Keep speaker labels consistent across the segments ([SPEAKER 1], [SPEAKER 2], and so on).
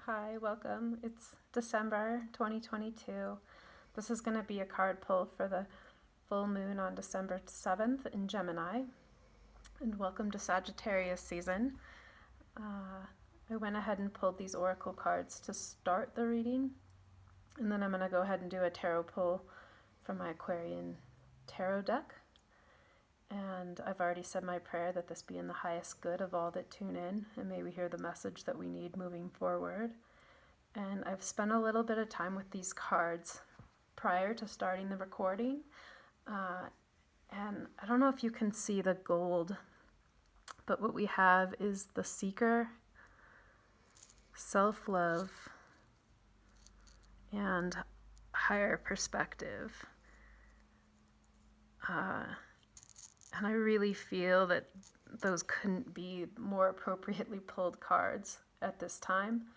[SPEAKER 1] Hi, welcome. It's December 2022. This is going to be a card pull for the full moon on December 7th in Gemini. And welcome to Sagittarius season. I went ahead and pulled these oracle cards to start the reading. And then I'm going to go ahead and do a tarot pull from my Aquarian Tarot deck. And I've already said my prayer that this be in the highest good of all that tune in, and may we hear the message that we need moving forward. And I've spent a little bit of time with these cards prior to starting the recording. And I don't know if you can see the gold, but what we have is the Seeker, self-love, and higher perspective. And I really feel that those couldn't be more appropriately pulled cards at this time.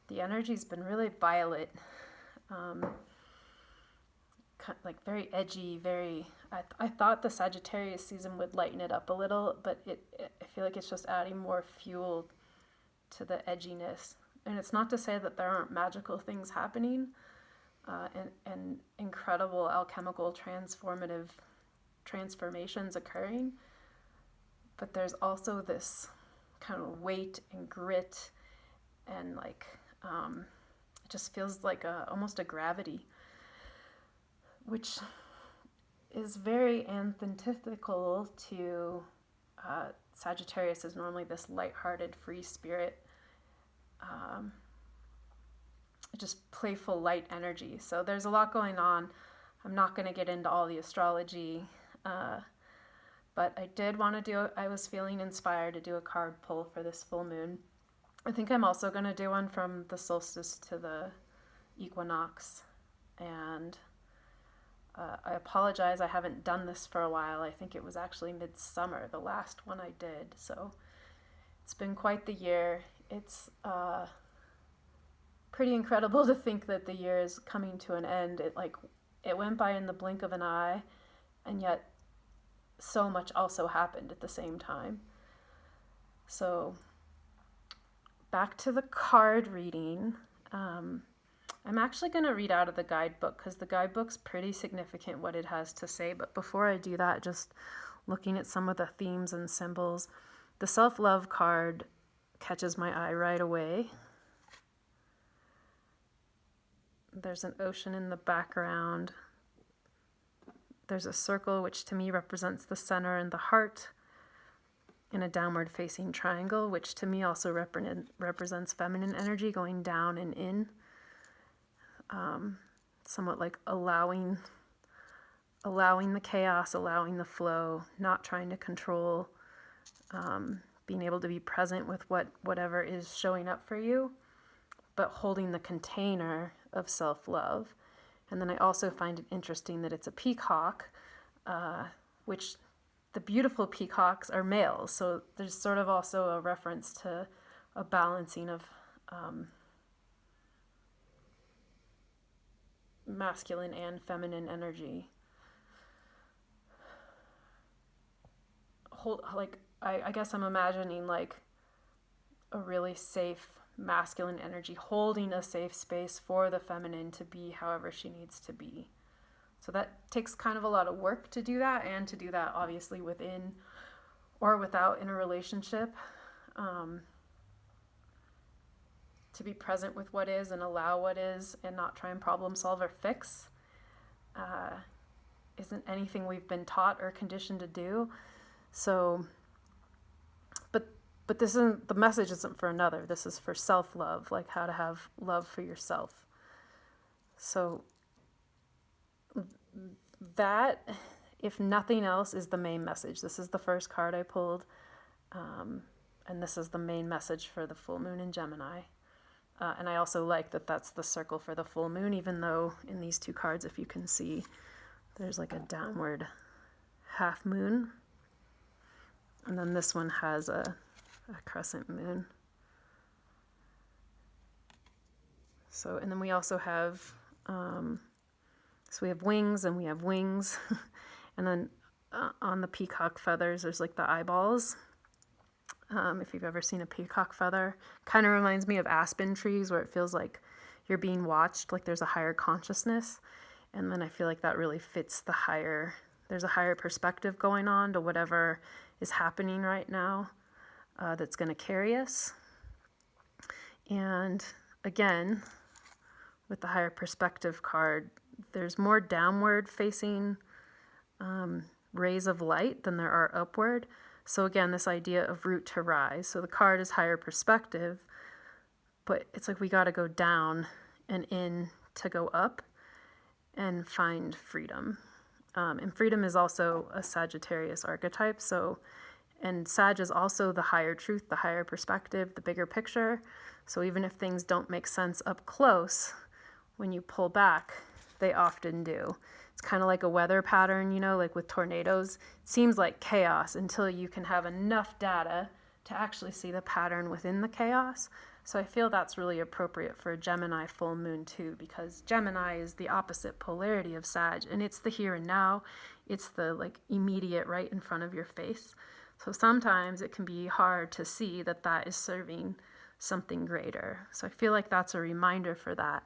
[SPEAKER 1] The energy's been really violet, like very edgy, very... I thought the Sagittarius season would lighten it up a little, but I feel like it's just adding more fuel to the edginess. And it's not to say that there aren't magical things happening, and incredible alchemical transformations occurring, but there's also this kind of weight and grit, and like it just feels like almost a gravity, which is very antithetical to Sagittarius is normally this lighthearted, free spirit, just playful, light energy. So there's a lot going on. I'm not going to get into all the astrology, but I did want to I was feeling inspired to do a card pull for this full moon. I think I'm also going to do one from the solstice to the equinox. And I apologize, I haven't done this for a while. I think it was actually midsummer, the last one I did. So it's been quite the year. It's pretty incredible to think that the year is coming to an end. It went by in the blink of an eye, and yet so much also happened at the same time. So back to the card reading. I'm actually going to read out of the guidebook because the guidebook's pretty significant what it has to say. But before I do that, just looking at some of the themes and symbols, the self-love card catches my eye right away. There's an ocean in the background. There's a circle, which to me represents the center and the heart, in a downward facing triangle, which to me also represents feminine energy going down and in. Somewhat like allowing the chaos, allowing the flow, not trying to control, being able to be present with whatever is showing up for you, but holding the container of self-love. And then I also find it interesting that it's a peacock, which the beautiful peacocks are males. So there's sort of also a reference to a balancing of masculine and feminine energy. I guess I'm imagining like a really safe masculine energy holding a safe space for the feminine to be however she needs to be. So that takes kind of a lot of work to do that, and to do that obviously within or without in a relationship. To be present with what is and allow what is and not try and problem solve or fix isn't anything we've been taught or conditioned to do. So, but this isn't, the message isn't for another. This is for self-love, like how to have love for yourself. So that, if nothing else, is the main message. This is the first card I pulled, and this is the main message for the full moon in Gemini. And I also like that that's the circle for the full moon, even though in these two cards, if you can see, there's like a downward half moon. And then this one has a crescent moon. So, and then we also have, so we have wings and we have wings. And then on the peacock feathers, there's like the eyeballs. If you've ever seen a peacock feather, kind of reminds me of aspen trees where it feels like you're being watched, like there's a higher consciousness. And then I feel like that really fits there's a higher perspective going on to whatever is happening right now that's going to carry us. And again, with the higher perspective card, there's more downward facing rays of light than there are upward. So again, this idea of root to rise. So the card is higher perspective, but it's like we got to go down and in to go up and find freedom. And freedom is also a Sagittarius archetype. And Sag is also the higher truth, the higher perspective, the bigger picture. So even if things don't make sense up close, when you pull back, they often do. It's kind of like a weather pattern, like with tornadoes. It seems like chaos until you can have enough data to actually see the pattern within the chaos. So I feel that's really appropriate for a Gemini full moon too, because Gemini is the opposite polarity of Sag, and it's the here and now. It's the immediate right in front of your face. So sometimes it can be hard to see that is serving something greater. So I feel like that's a reminder for that.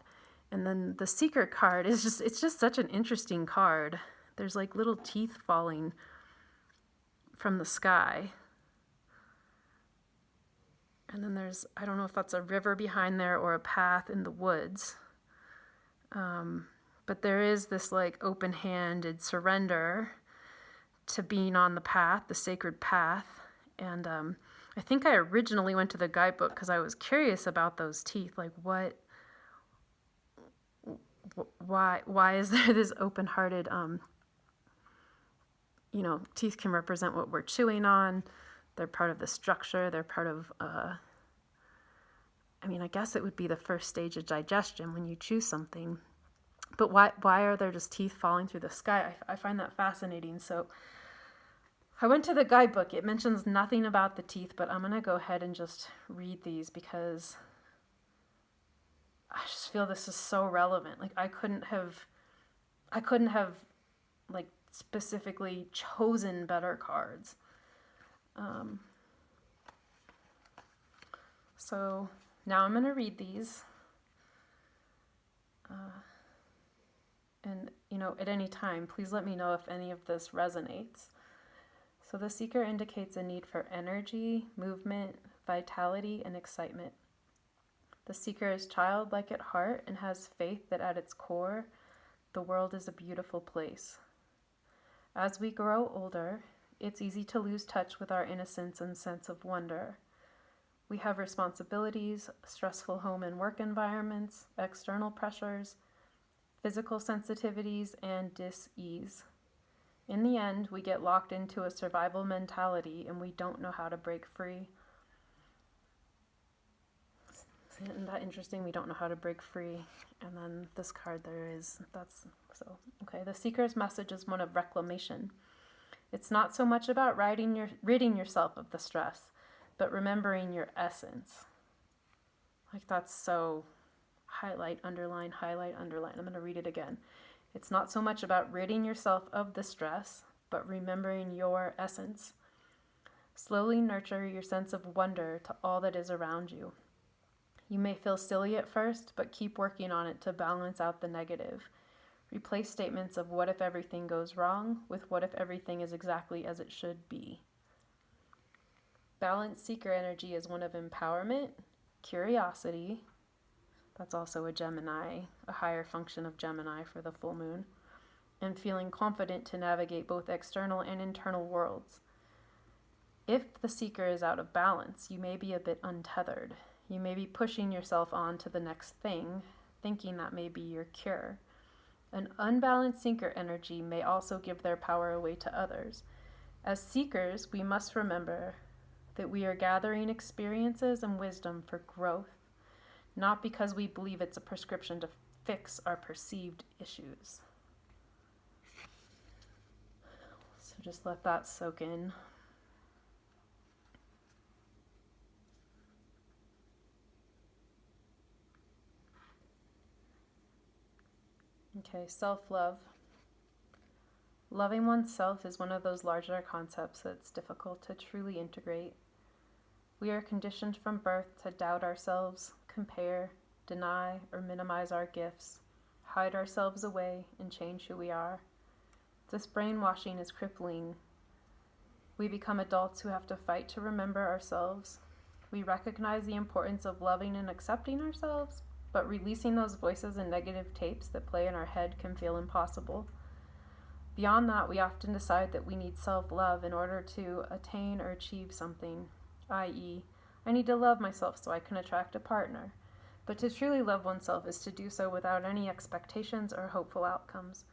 [SPEAKER 1] And then the Seeker card is it's just such an interesting card. There's like little teeth falling from the sky. And then I don't know if that's a river behind there or a path in the woods. But there is this open-handed surrender to being on the path, the sacred path. And I think I originally went to the guidebook because I was curious about those teeth. Why is there this open-hearted, teeth can represent what we're chewing on. They're part of the structure. They're part of, I guess it would be the first stage of digestion when you chew something. But why are there just teeth falling through the sky? I find that fascinating. So I went to the guidebook. It mentions nothing about the teeth, but I'm going to go ahead and just read these because I just feel this is so relevant. I couldn't have specifically chosen better cards. So now I'm going to read these. And, at any time, please let me know if any of this resonates. So the Seeker indicates a need for energy, movement, vitality, and excitement. The Seeker is childlike at heart and has faith that at its core, the world is a beautiful place. As we grow older, it's easy to lose touch with our innocence and sense of wonder. We have responsibilities, stressful home and work environments, external pressures, physical sensitivities, and dis-ease. In the end, we get locked into a survival mentality and we don't know how to break free. Isn't that interesting? We don't know how to break free. And then this card okay. The Seeker's message is one of reclamation. It's not so much about ridding yourself of the stress, but remembering your essence. That's so highlight, underline, highlight, underline. I'm going to read it again. It's not so much about ridding yourself of the stress, but remembering your essence. Slowly nurture your sense of wonder to all that is around you. You may feel silly at first, but keep working on it to balance out the negative. Replace statements of what if everything goes wrong with what if everything is exactly as it should be. Balanced Seeker energy is one of empowerment, curiosity. That's also a Gemini, a higher function of Gemini for the full moon, and feeling confident to navigate both external and internal worlds. If the Seeker is out of balance, you may be a bit untethered. You may be pushing yourself on to the next thing, thinking that may be your cure. An unbalanced Seeker energy may also give their power away to others. As Seekers, we must remember that we are gathering experiences and wisdom for growth, not because we believe it's a prescription to fix our perceived issues. So just let that soak in. Okay, self-love. Loving oneself is one of those larger concepts that's difficult to truly integrate. We are conditioned from birth to doubt ourselves, compare, deny, or minimize our gifts, hide ourselves away, and change who we are. This brainwashing is crippling. We become adults who have to fight to remember ourselves. We recognize the importance of loving and accepting ourselves, but releasing those voices and negative tapes that play in our head can feel impossible. Beyond that, we often decide that we need self-love in order to attain or achieve something, i.e., I need to love myself so I can attract a partner. But to truly love oneself is to do so without any expectations or hopeful outcomes.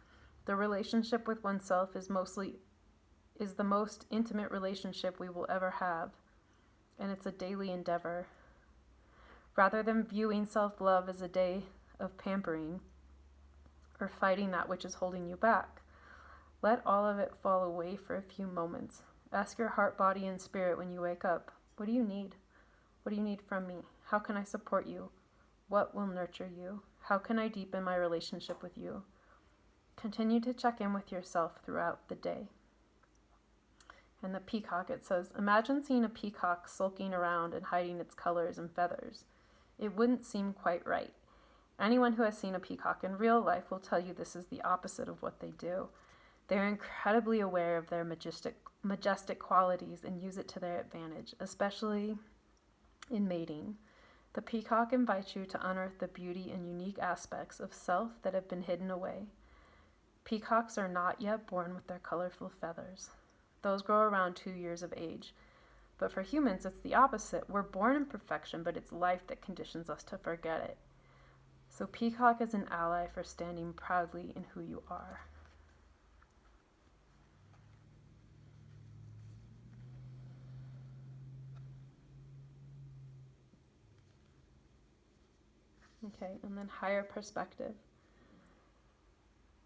[SPEAKER 1] The relationship with oneself is the most intimate relationship we will ever have, and it's a daily endeavor. Rather than viewing self-love as a day of pampering or fighting that which is holding you back, let all of it fall away for a few moments. Ask your heart, body, and spirit when you wake up, what do you need? What do you need from me? How can I support you? What will nurture you? How can I deepen my relationship with you? Continue to check in with yourself throughout the day. And the peacock, it says, imagine seeing a peacock sulking around and hiding its colors and feathers. It wouldn't seem quite right. Anyone who has seen a peacock in real life will tell you this is the opposite of what they do. They're incredibly aware of their majestic qualities and use it to their advantage, especially in mating. The peacock invites you to unearth the beauty and unique aspects of self that have been hidden away. Peacocks are not yet born with their colorful feathers. Those grow around 2 years of age. But for humans, it's the opposite. We're born in perfection, but it's life that conditions us to forget it. So peacock is an ally for standing proudly in who you are. Okay, and then higher perspective.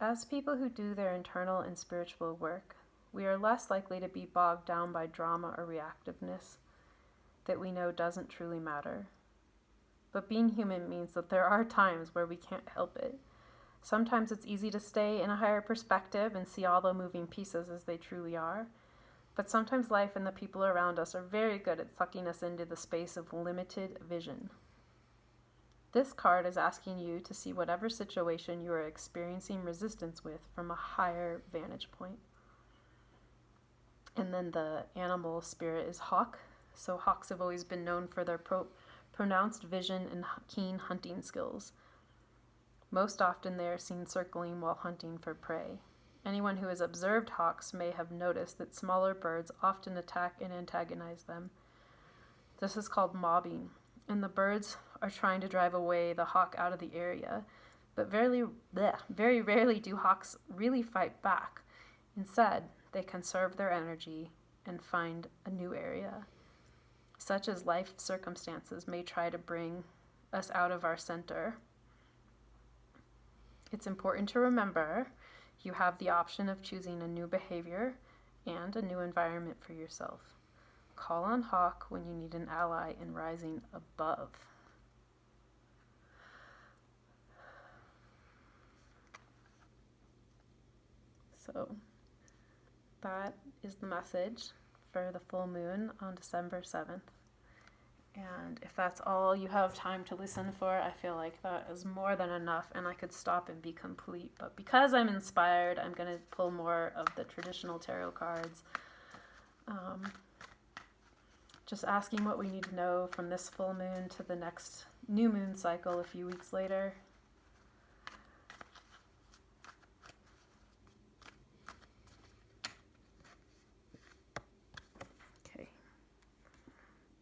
[SPEAKER 1] As people who do their internal and spiritual work, we are less likely to be bogged down by drama or reactiveness that we know doesn't truly matter. But being human means that there are times where we can't help it. Sometimes it's easy to stay in a higher perspective and see all the moving pieces as they truly are. But sometimes life and the people around us are very good at sucking us into the space of limited vision. This card is asking you to see whatever situation you are experiencing resistance with from a higher vantage point. And then the animal spirit is hawk. So hawks have always been known for their pronounced vision and keen hunting skills. Most often they are seen circling while hunting for prey. Anyone who has observed hawks may have noticed that smaller birds often attack and antagonize them. This is called mobbing, and the birds are trying to drive away the hawk out of the area. But very rarely do hawks really fight back. Instead, they conserve their energy and find a new area. Such as life circumstances may try to bring us out of our center. It's important to remember you have the option of choosing a new behavior and a new environment for yourself. Call on hawk when you need an ally in rising above. So that is the message for the full moon on December 7th. And if that's all you have time to listen for, I feel like that is more than enough and I could stop and be complete. But because I'm inspired, I'm going to pull more of the traditional tarot cards. Just asking what we need to know from this full moon to the next new moon cycle a few weeks later. Okay.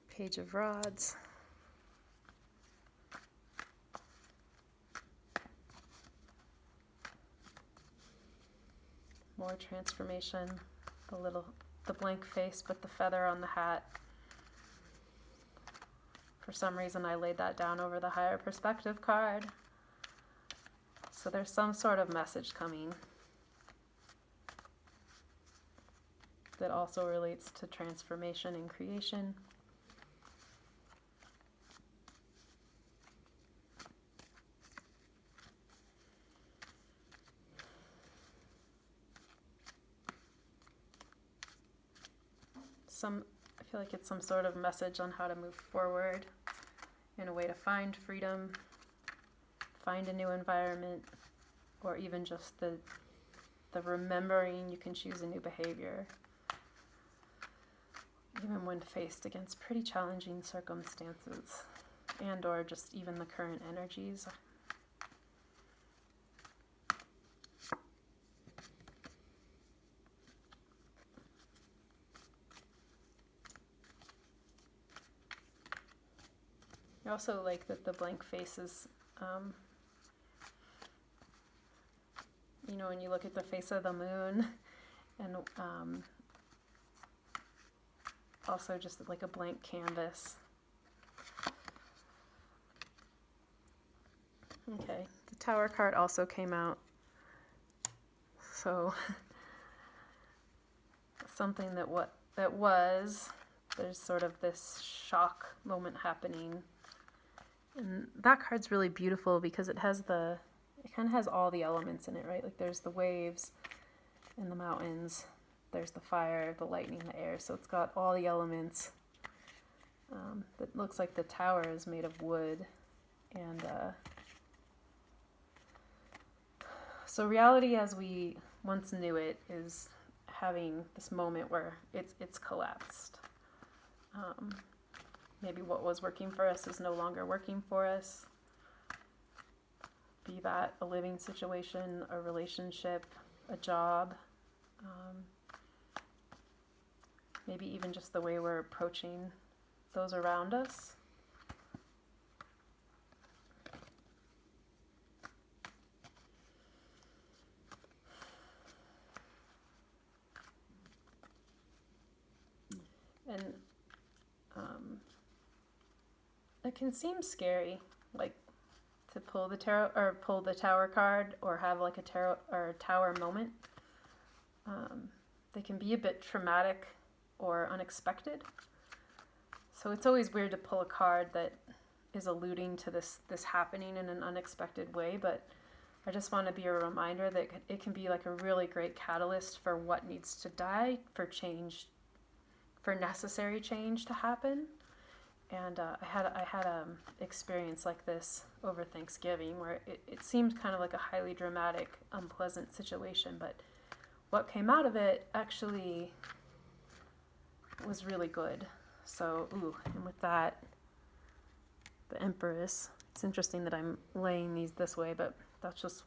[SPEAKER 1] Page of Rods. More transformation. The blank face with the feather on the hat. For some reason I laid that down over the higher perspective card. So there's some sort of message coming that also relates to transformation and creation. feel like it's some sort of message on how to move forward in a way to find freedom, find a new environment, or even just the remembering you can choose a new behavior, even when faced against pretty challenging circumstances and or just even the current energies. I also like that the blank faces, you know, when you look at the face of the moon, and also just like a blank canvas. Okay, the Tower card also came out. So something that was, there's sort of this shock moment happening. And that card's really beautiful because it kind of has all the elements in it, right? Like there's the waves and the mountains, there's the fire, the lightning, the air. So it's got all the elements. It looks like the tower is made of wood. And so reality as we once knew it is having this moment where it's collapsed. Maybe what was working for us is no longer working for us. Be that a living situation, a relationship, a job, maybe even just the way we're approaching those around us. And it can seem scary, like to pull the tarot or pull the Tower card or have like a tarot or a tower moment. They can be a bit traumatic or unexpected. So it's always weird to pull a card that is alluding to this happening in an unexpected way, but I just want to be a reminder that it can be like a really great catalyst for what needs to die, for change, for necessary change to happen. And I had experience like this over Thanksgiving where it seemed kind of like a highly dramatic, unpleasant situation, but what came out of it actually was really good. So, and with that, the Empress. It's interesting that I'm laying these this way, but that's just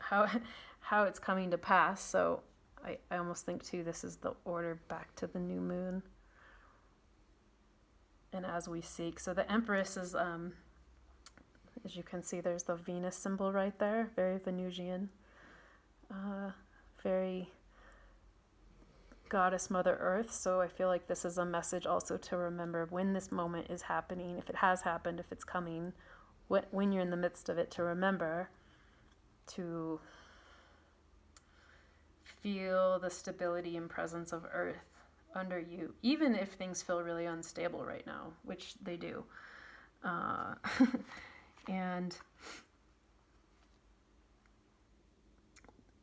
[SPEAKER 1] how it's coming to pass. So I almost think too this is the order back to the new moon. And as we seek. So the Empress is, as you can see, there's the Venus symbol right there, very Venusian, very Goddess Mother Earth. So I feel like this is a message also to remember when this moment is happening, if it has happened, if it's coming, when you're in the midst of it, to remember to feel the stability and presence of Earth under you, even if things feel really unstable right now, which they do. And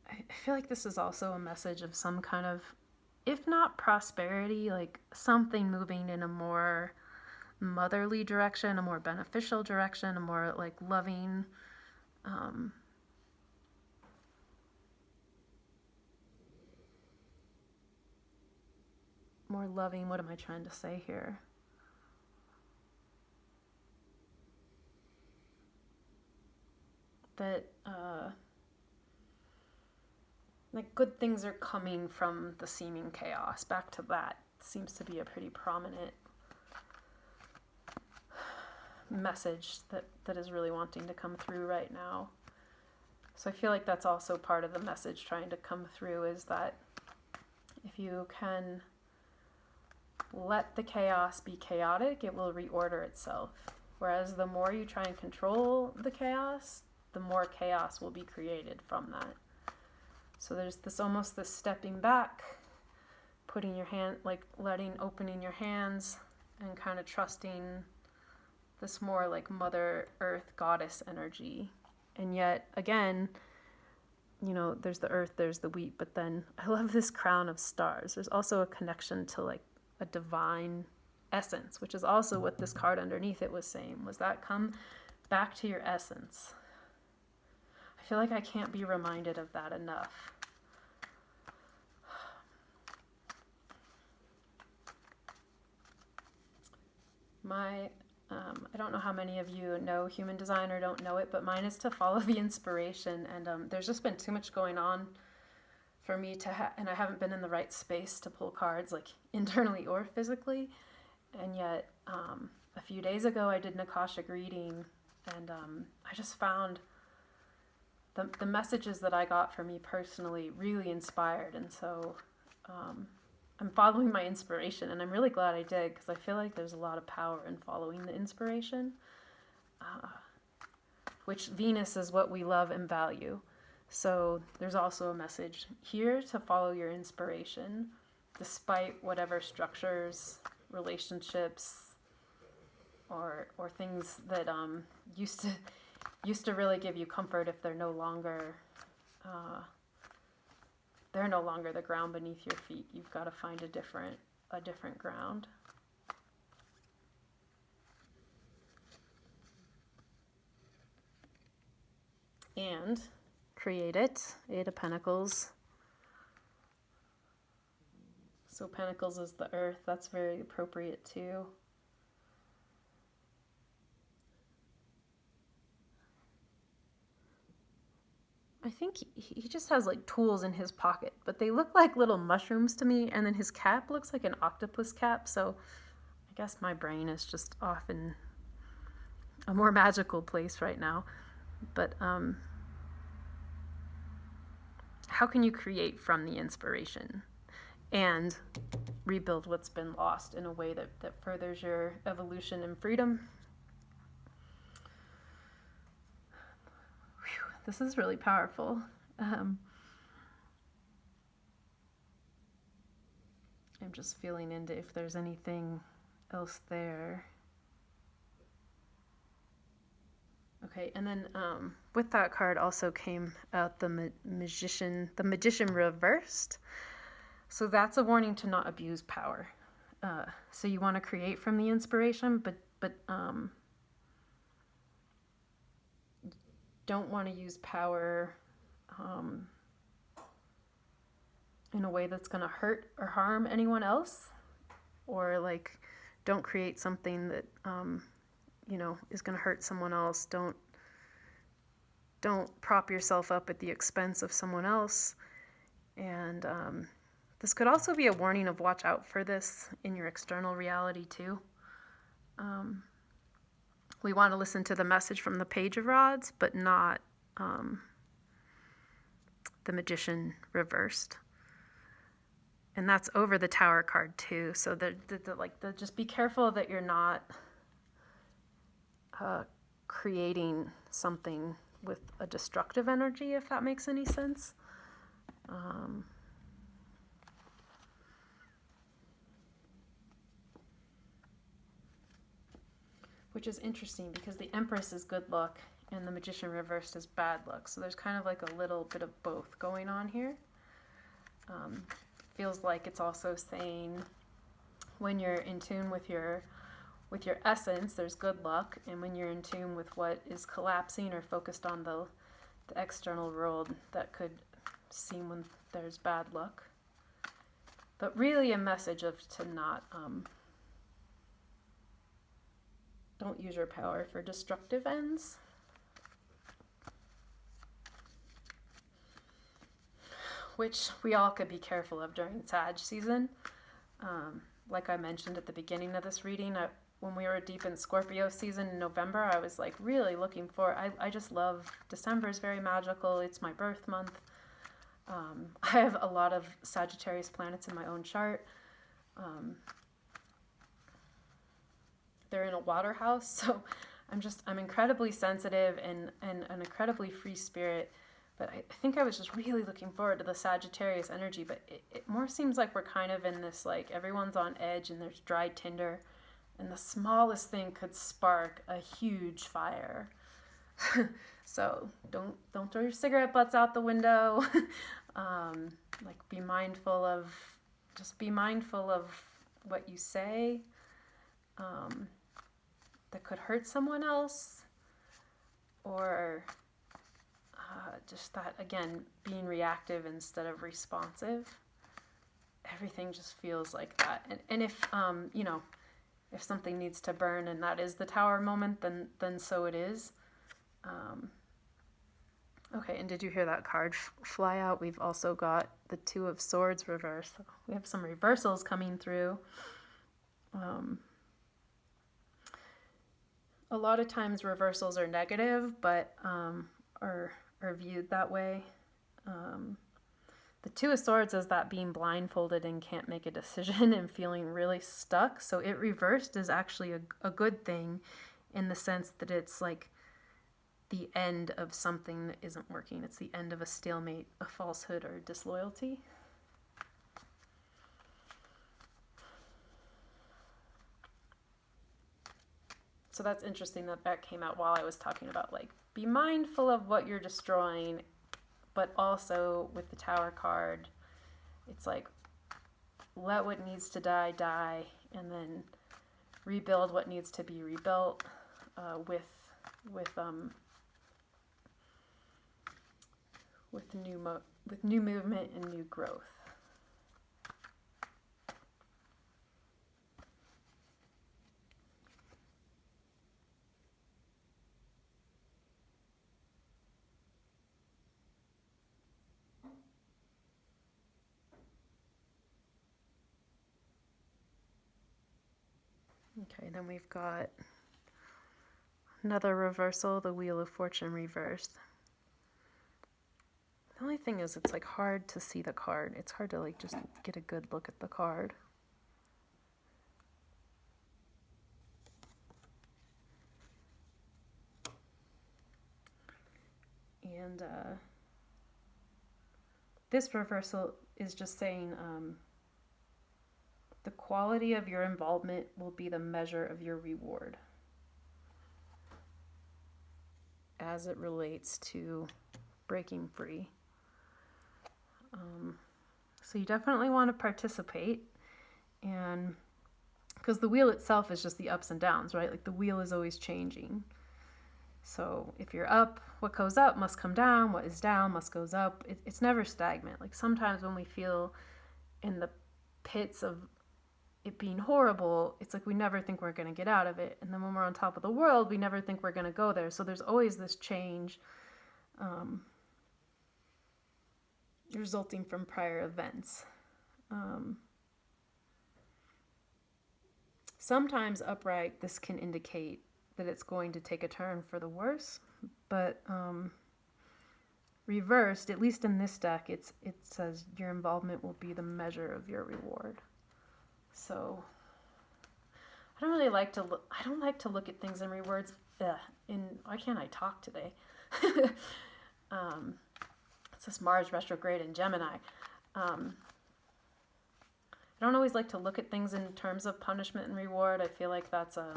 [SPEAKER 1] I feel like this is also a message of some kind of, if not prosperity, like something moving in a more motherly direction, a more beneficial direction, a more like loving, what am I trying to say here? That like good things are coming from the seeming chaos. Back to that seems to be a pretty prominent message that is really wanting to come through right now. So I feel like that's also part of the message trying to come through, is that if you can let the chaos be chaotic, it will reorder itself. Whereas the more you try and control the chaos, the more chaos will be created from that. So there's this stepping back, putting your hand, like opening your hands and kind of trusting this more like Mother Earth Goddess energy. And yet, again, you know, there's the earth, there's the wheat, but then I love this crown of stars. There's also a connection to like a divine essence, which is also what this card underneath it was saying, was that come back to your essence. I feel like I can't be reminded of that enough. I don't know how many of you know human design or don't know it, but mine is to follow the inspiration. And there's just been too much going on for me to and I haven't been in the right space to pull cards, like internally or physically. And yet, a few days ago, I did an Akashic reading, and I just found the messages that I got for me personally really inspired. And so I'm following my inspiration, and I'm really glad I did, because I feel like there's a lot of power in following the inspiration, which Venus is what we love and value. So there's also a message here to follow your inspiration, despite whatever structures, relationships, or things that used to really give you comfort, if they're no longer the ground beneath your feet. You've got to find a different ground. And create it. 8 of Pentacles. So Pentacles is the earth. That's very appropriate too. I think he just has like tools in his pocket, but they look like little mushrooms to me. And then his cap looks like an octopus cap. So I guess my brain is just off in a more magical place right now. But how can you create from the inspiration and rebuild what's been lost in a way that furthers your evolution and freedom? Whew, this is really powerful. I'm just feeling into if there's anything else there. Okay, and then with that card also came out the magician reversed. So that's a warning to not abuse power. So you want to create from the inspiration, but don't want to use power in a way that's going to hurt or harm anyone else, or like don't create something that is going to hurt someone else. Don't prop yourself up at the expense of someone else. And this could also be a warning of watch out for this in your external reality too. We want to listen to the message from the Page of Rods, but not the Magician reversed. And that's over the Tower card too. So just be careful that you're not creating something with a destructive energy, if that makes any sense. Which is interesting because the Empress is good luck and the Magician reversed is bad luck. So there's kind of like a little bit of both going on here. Feels like it's also saying when you're in tune with your essence, there's good luck, and when you're in tune with what is collapsing or focused on the external world, that could seem when there's bad luck. But really a message of to not don't use your power for destructive ends. Which we all could be careful of during Sag season. Like I mentioned at the beginning of this reading, when we were deep in Scorpio season in November, I was like really looking for, I just love, December is very magical. It's my birth month. I have a lot of Sagittarius planets in my own chart. They're in a water house, so I'm incredibly sensitive and an incredibly free spirit. But I think I was just really looking forward to the Sagittarius energy. But it more seems like we're kind of in this, like, everyone's on edge and there's dry tinder. And the smallest thing could spark a huge fire. So don't throw your cigarette butts out the window. Be mindful of what you say. that could hurt someone else, or just that, again, being reactive instead of responsive. Everything just feels like that. And if, you know, if something needs to burn and that is the Tower moment, then so it is. Okay, and did you hear that card fly out? We've also got the Two of Swords reversed. We have some reversals coming through. A lot of times reversals are negative, but are viewed that way. The Two of Swords is that being blindfolded and can't make a decision and feeling really stuck. So it reversed is actually a good thing, in the sense that it's like the end of something that isn't working. It's the end of a stalemate, a falsehood, or disloyalty. So that's interesting that came out while I was talking about, like, be mindful of what you're destroying, but also with the Tower card, it's like, let what needs to die, die, and then rebuild what needs to be rebuilt with new movement and new growth. Okay, then we've got another reversal, the Wheel of Fortune reversed. The only thing is, it's like hard to see the card. It's hard to like just get a good look at the card. And this reversal is just saying the quality of your involvement will be the measure of your reward as it relates to breaking free. So you definitely want to participate, and because the wheel itself is just the ups and downs, right? Like the wheel is always changing. So if you're up, what goes up must come down. What is down must goes up. It's never stagnant. Like sometimes when we feel in the pits of it being horrible, it's like we never think we're going to get out of it. And then when we're on top of the world, we never think we're going to go there. So there's always this change resulting from prior events. Sometimes upright, this can indicate that it's going to take a turn for the worse, but reversed, at least in this deck, it says your involvement will be the measure of your reward. So I don't like to look at things in rewards. Why can't I talk today? It's this Mars retrograde in Gemini. I don't always like to look at things in terms of punishment and reward. I feel like that's a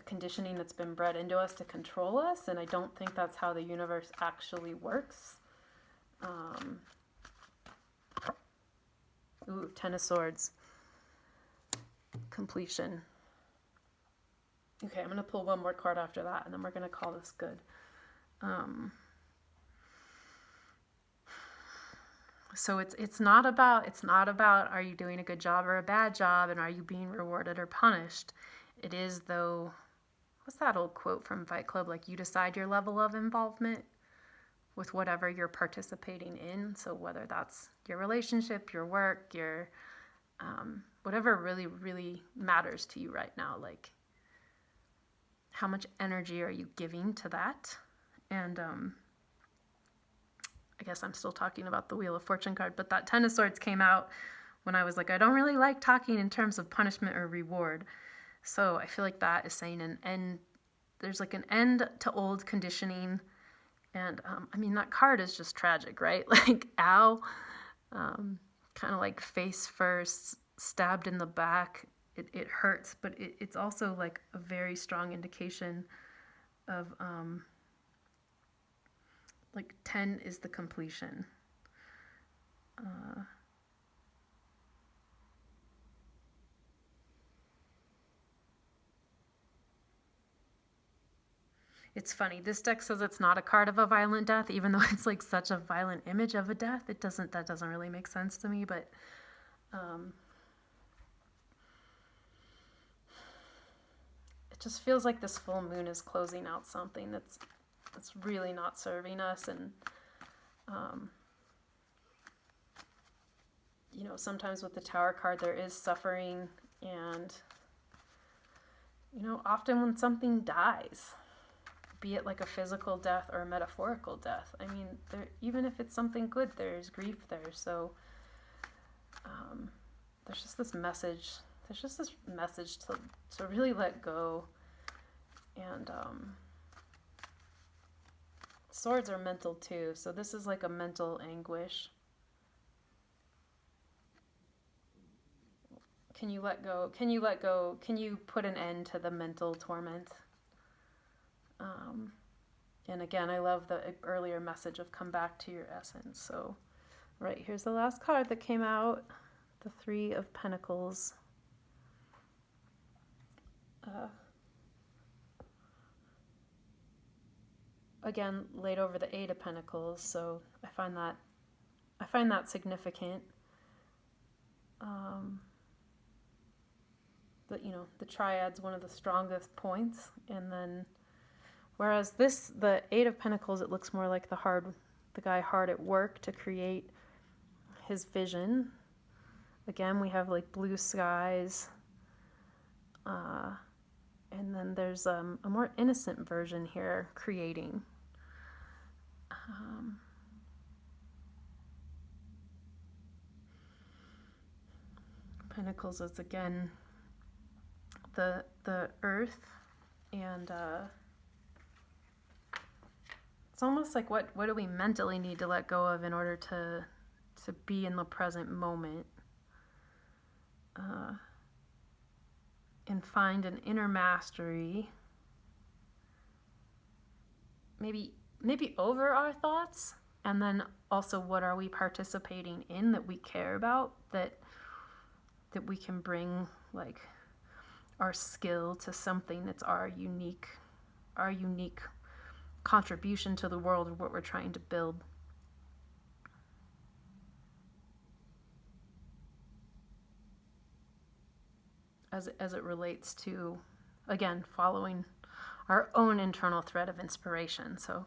[SPEAKER 1] conditioning that's been bred into us to control us, and I don't think that's how the universe actually works. Ten of Swords. Completion. Okay, I'm going to pull one more card after that, and then we're going to call this good. So it's not about are you doing a good job or a bad job, and are you being rewarded or punished. It is, though, what's that old quote from Fight Club? Like, you decide your level of involvement with whatever you're participating in. So whether that's your relationship, your work, your whatever really, really matters to you right now, like how much energy are you giving to that? And I guess I'm still talking about the Wheel of Fortune card, but that Ten of Swords came out when I was like, I don't really like talking in terms of punishment or reward. So I feel like that is saying an end. There's like an end to old conditioning. And I mean, that card is just tragic, right? Like, ow, kind of like face first, stabbed in the back. It hurts, but it's also like a very strong indication of like 10 is the completion. It's funny. This deck says it's not a card of a violent death, even though it's like such a violent image of a death. That doesn't really make sense to me, but it just feels like this full moon is closing out something that's really not serving us. And you know, sometimes with the Tower card there is suffering, and you know, often when something dies, be it like a physical death or a metaphorical death, I mean, even if it's something good, there's grief there. So there's just this message. There's just this message to really let go. And swords are mental too. So this is like a mental anguish. Can you let go? Can you let go? Can you put an end to the mental torment? And again, I love the earlier message of come back to your essence. So, right, here's the last card that came out, the Three of Pentacles. Again, laid over the Eight of Pentacles, so I find that significant. But you know, the triad's one of the strongest points, and then whereas the Eight of Pentacles, it looks more like the guy hard at work to create his vision. Again, we have like blue skies, and then there's a more innocent version here, creating. Pentacles is again the earth, and it's almost like what do we mentally need to let go of in order to be in the present moment, and find an inner mastery, maybe over our thoughts, and then also what are we participating in that we care about, that we can bring like our skill to something that's our unique contribution to the world of what we're trying to build. As it relates to, again, following our own internal thread of inspiration. So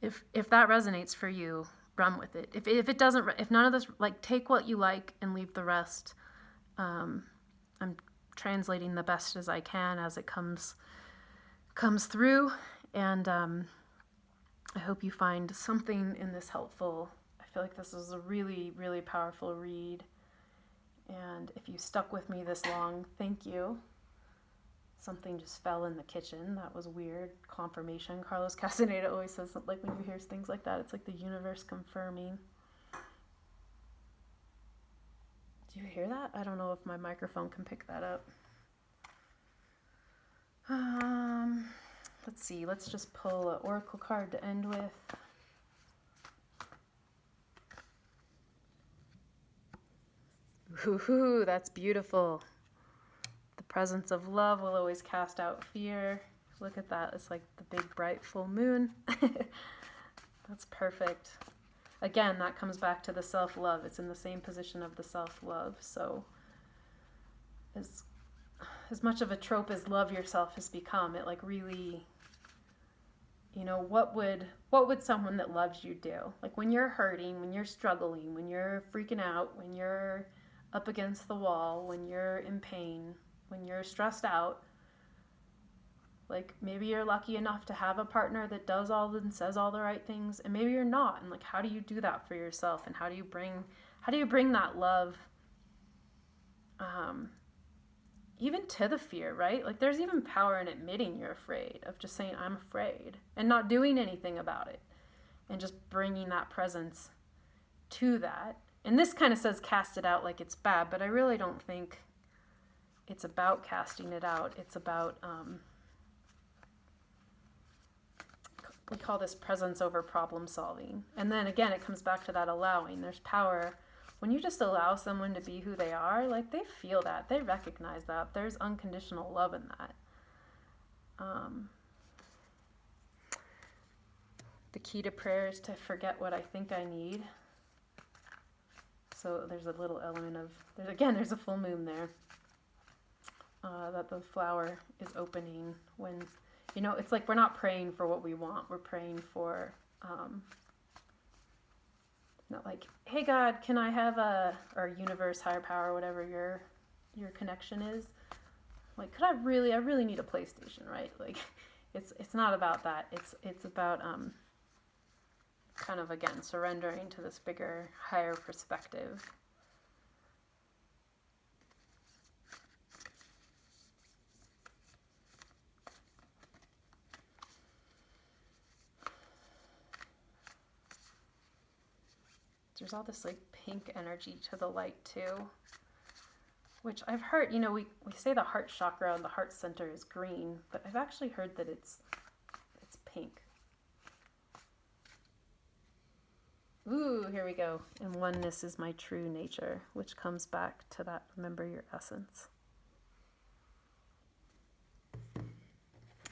[SPEAKER 1] if that resonates for you, run with it. If it doesn't, if none of this, like, take what you like and leave the rest. I'm translating the best as I can as it comes through, and I hope you find something in this helpful. I feel like this is a really, really powerful read, and if you stuck with me this long, thank you. Something just fell in the kitchen. That was weird. Confirmation. Carlos Castaneda always says that, like, when you hear things like that, it's like the universe confirming. Do you hear that? I don't know if my microphone can pick that up. Let's see. Let's just pull an oracle card to end with. Ooh, that's beautiful. The presence of love will always cast out fear. Look at that. It's like the big bright full moon. That's perfect. Again, that comes back to the self-love. It's in the same position of the self-love. So as much of a trope as love yourself has become, it like really, you know, what would someone that loves you do? Like when you're hurting, when you're struggling, when you're freaking out, when you're up against the wall, when you're in pain, when you're stressed out, like maybe you're lucky enough to have a partner that does all and says all the right things, and maybe you're not. And like, how do you do that for yourself? And how do you bring that love, even to the fear, right? Like there's even power in admitting you're afraid, of just saying, I'm afraid, and not doing anything about it, and just bringing that presence to that. And this kind of says cast it out like it's bad, but I really don't think it's about casting it out. It's about, we call this presence over problem solving. And then again, it comes back to that allowing. There's power when you just allow someone to be who they are. Like they feel that, they recognize that. There's unconditional love in that. The key to prayer is to forget what I think I need. So there's a little element of, there's a full moon there. That the flower is opening when, it's like we're not praying for what we want. We're praying for, not like, hey God, can I have or universe, higher power, whatever your connection is. Like, I really need a PlayStation, right? Like, it's not about that. It's about, kind of, again, surrendering to this bigger, higher perspective. There's all this like pink energy to the light too, which I've heard, we say the heart chakra and the heart center is green, but I've actually heard that it's pink. Ooh, here we go. And oneness is my true nature, which comes back to that, remember your essence.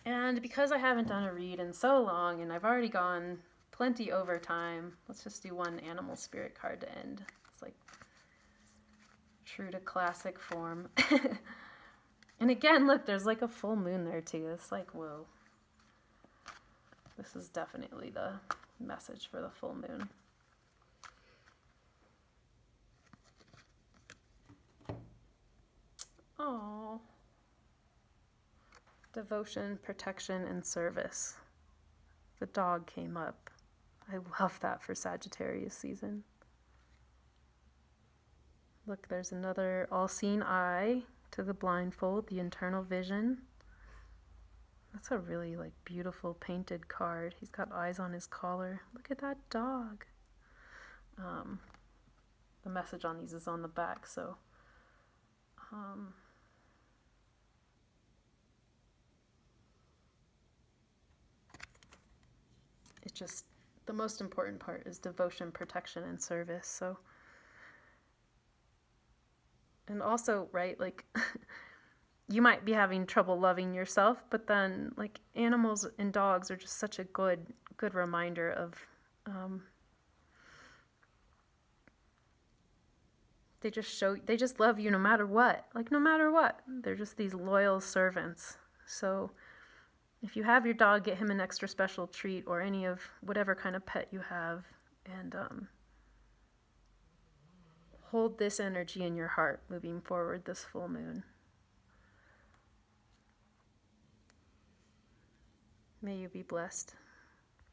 [SPEAKER 1] And because I haven't done a read in so long, and I've already gone plenty over time, let's just do one animal spirit card to end. It's like true to classic form. And again, look, there's like a full moon there too. It's like, whoa. This is definitely the message for the full moon. Oh. Devotion, protection, and service. The dog came up. I love that for Sagittarius season. Look, there's another all-seeing eye to the blindfold, the internal vision. That's a really like beautiful painted card. He's got eyes on his collar. Look at that dog. The message on these is on the back, so it just, the most important part is devotion, protection, and service. So, and also, right, like you might be having trouble loving yourself, but then like animals and dogs are just such a good reminder of they just love you no matter what. Like no matter what. They're just these loyal servants. So if you have your dog, get him an extra special treat or any of whatever kind of pet you have, and hold this energy in your heart moving forward this full moon. May you be blessed.